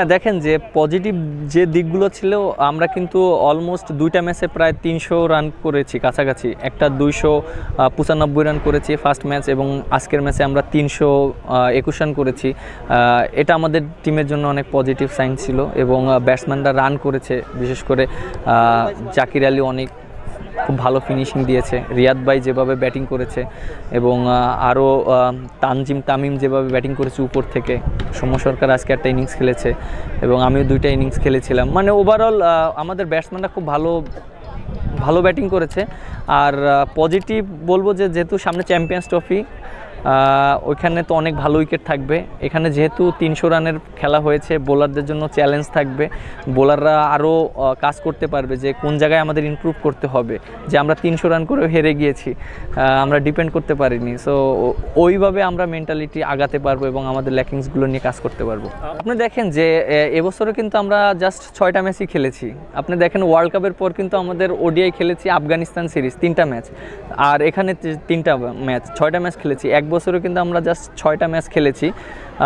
দেখেন যে পজিটিভ যে দিকগুলো ছিল আমরা কিন্তু অলমোস্ট দুইটা ম্যাচে প্রায় 300 রান করেছি কাছাকাছি। একটা 295 রান করেছি ফার্স্ট ম্যাচ এবং আজকের ম্যাচে আমরা 321 রান করেছি। এটা আমাদের টিমের জন্য অনেক পজিটিভ সাইন ছিল এবং ব্যাটসম্যানরা রান করেছে, বিশেষ করে জাকির আলী অনেক খুব ভালো ফিনিশিং দিয়েছে, রিয়াদ ভাই যেভাবে ব্যাটিং করেছে এবং আরও তামিম যেভাবে ব্যাটিং করেছে উপর থেকে। সৌম্য সরকার আজকে একটা ইনিংস খেলেছে এবং আমিও দুইটা ইনিংস খেলেছিলাম। মানে ওভারঅল আমাদের ব্যাটসম্যানরা খুব ভালো ব্যাটিং করেছে। আর পজিটিভ বলবো যে যেহেতু সামনে চ্যাম্পিয়ন্স ট্রফি, ওইখানে তো অনেক ভালো উইকেট থাকবে। এখানে যেহেতু 300 রানের খেলা হয়েছে, বোলারদের জন্য চ্যালেঞ্জ থাকবে। বোলাররা আরও কাজ করতে পারবে যে কোন জায়গায় আমাদের ইমপ্রুভ করতে হবে, যে আমরা 300 রান করে হেরে গিয়েছি, আমরা ডিপেন্ড করতে পারিনি। সো ওইভাবে আমরা মেন্টালিটি আগাতে পারবো এবং আমাদের ল্যাকিংসগুলো নিয়ে কাজ করতে পারবো। আপনি দেখেন যে এবছরও কিন্তু আমরা জাস্ট 6টা ম্যাচই খেলেছি। আপনি দেখেন ওয়ার্ল্ড কাপের পর কিন্তু আমাদের ওডিআই খেলেছি আফগানিস্তান সিরিজ 3টা ম্যাচ, আর এখানে 3টা ম্যাচ, 6টা ম্যাচ খেলেছি। এক বছরে কিন্তু আমরা জাস্ট 6টা ম্যাচ খেলেছি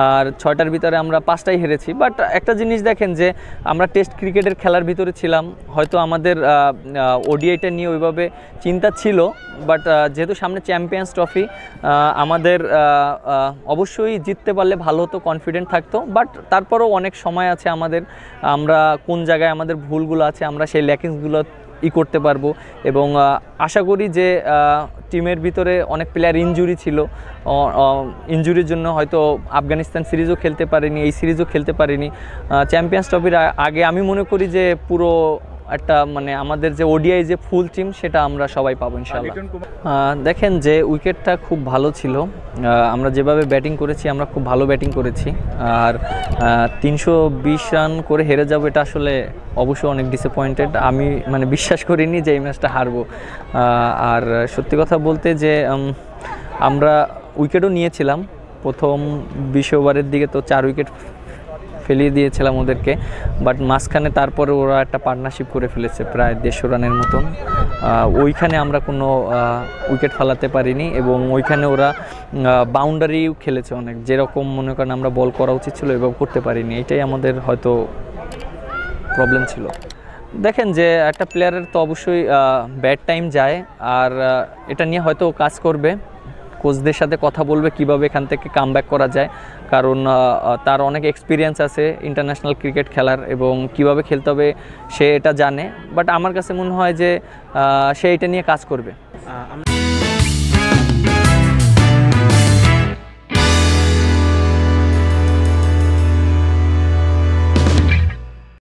আর 6টার ভিতরে আমরা 5টাই হেরেছি। বাট একটা জিনিস দেখেন যে আমরা টেস্ট ক্রিকেটের খেলার ভিতরে ছিলাম, হয়তো আমাদের ওডিআইটা নিয়ে ওইভাবে চিন্তা ছিল, বাট যেহেতু সামনে চ্যাম্পিয়ন্স ট্রফি আমাদের অবশ্যই জিততে পারলে ভালো হতো, কনফিডেন্ট থাকতো। বাট তারপরেও অনেক সময় আছে আমাদের, আমরা কোন জায়গায় আমাদের ভুলগুলো আছে আমরা সেই ল্যাকিংসগুলো করতে পারবো। এবং আশা করি যে টিমের ভিতরে অনেক প্লেয়ার ইনজুরি ছিল, ইনজুরির জন্য হয়তো আফগানিস্তান সিরিজও খেলতে পারিনি, এই সিরিজও খেলতে পারিনি। চ্যাম্পিয়ন্স ট্রফির আগে আমি মনে করি যে পুরো একটা মানে আমাদের যে ওডিআই যে ফুল টিম সেটা আমরা সবাই পাবো ইনশাআল্লাহ। দেখেন যে উইকেটটা খুব ভালো ছিল, আমরা যেভাবে ব্যাটিং করেছি আমরা খুব ভালো ব্যাটিং করেছি। আর 320 রান করে হেরে যাবো, এটা আসলে অবশ্যই অনেক ডিসঅ্যাপয়েন্টেড। আমি মানে বিশ্বাস করিনি যে এই ম্যাচটা হারবো। আর সত্যি কথা বলতে যে আমরা উইকেটও নিয়েছিলাম প্রথম 20 ওভারের দিকে, তো 4 উইকেট ফেলিয়ে দিয়েছিলাম ওদেরকে। বাট মাঝখানে তারপরে ওরা একটা পার্টনারশিপ করে ফেলেছে প্রায় 150 রানের মতন। ওইখানে আমরা কোনো উইকেট ফেলাতে পারিনি এবং ওইখানে ওরা বাউন্ডারিও খেলেছে অনেক, যেরকম মনে করেন আমরা বল করা উচিত ছিল এভাবে করতে পারিনি। এটাই আমাদের হয়তো প্রবলেম ছিল। দেখেন যে একটা প্লেয়ারের তো অবশ্যই ব্যাড টাইম যায়, আর এটা নিয়ে হয়তো কাজ করবে, কোচদের সাথে কথা বলবে কিভাবে এখান থেকে কামব্যাক করা যায়, কারণ তার অনেক এক্সপিরিয়েন্স আছে ইন্টারন্যাশনাল ক্রিকেট খেলার এবং কিভাবে খেলতে হবে সে এটা জানে। বাট আমার কাছে মনে হয় যে সে এটা নিয়ে কাজ করবে।